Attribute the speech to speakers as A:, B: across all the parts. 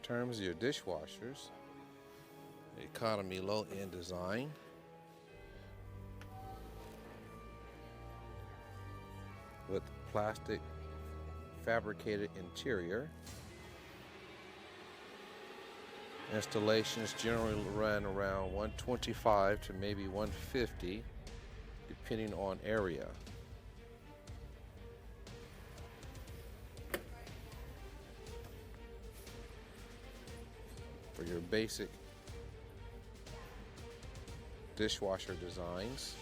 A: terms of your dishwashers, economy low-end design with plastic fabricated interior. Installations generally run around $125 to maybe $150 depending on area. For your basic dishwasher designs,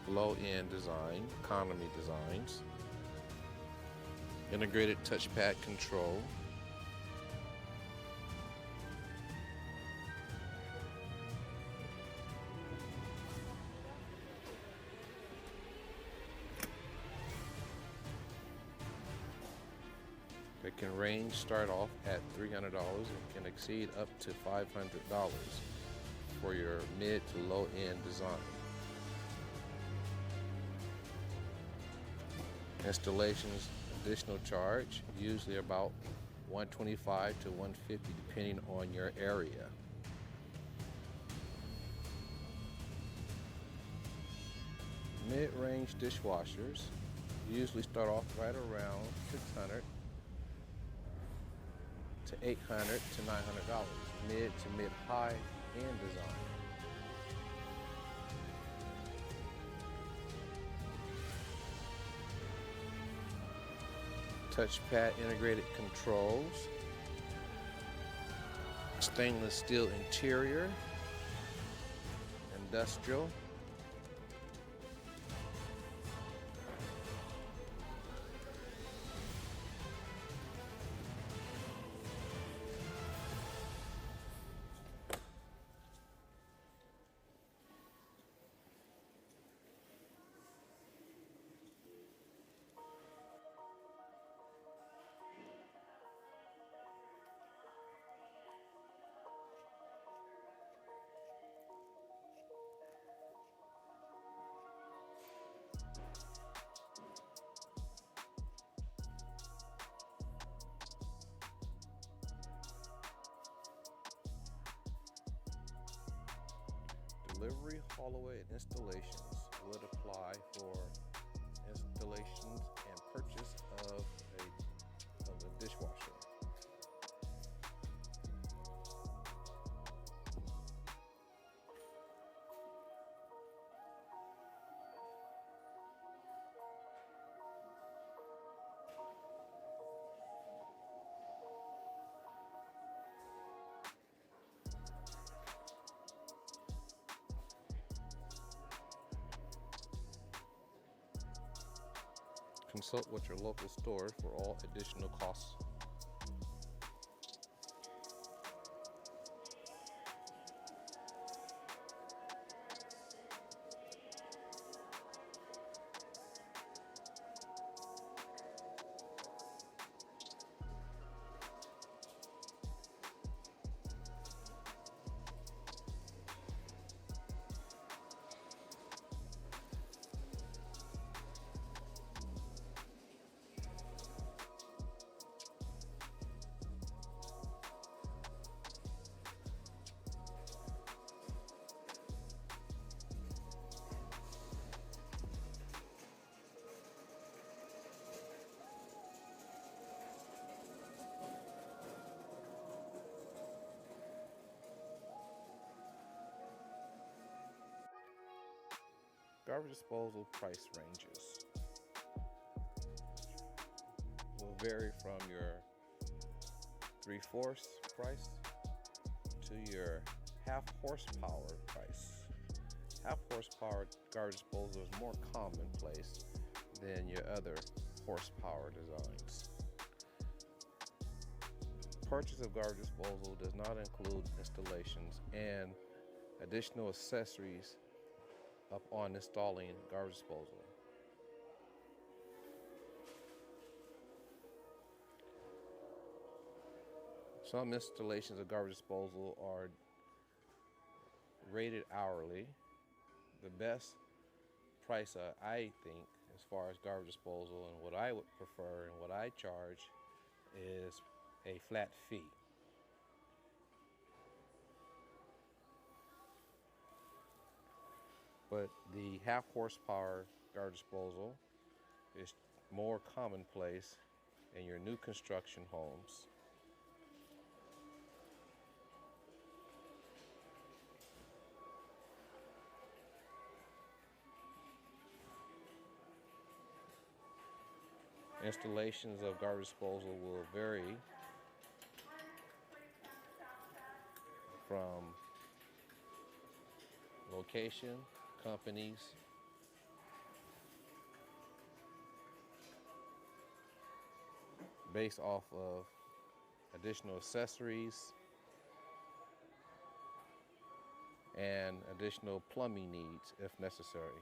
A: low-end design, economy designs, integrated touchpad control, it can start off at $300 and can exceed up to $500 for your mid to low end design. Installations additional charge, usually about $125 to $150 depending on your area. Mid-range dishwashers usually start off right around $600 to $800 to $900, mid to mid-high end design. Touchpad integrated controls, stainless steel interior, industrial, delivery, haulaway, and installations would apply for installations and purchase of a dishwasher. Consult with your local store for all additional costs. Garbage disposal price ranges will vary from your 3/4 price to your half horsepower price. Half horsepower garbage disposal is more commonplace than your other horsepower designs. Purchase of garbage disposal does not include installations and additional accessories upon installing garbage disposal. Some installations of garbage disposal are rated hourly. The best price I think as far as garbage disposal and what I would prefer and what I charge is a flat fee. But the half horsepower garbage disposal is more commonplace in your new construction homes. Installations of garbage disposal will vary from location, companies, based off of additional accessories and additional plumbing needs if necessary.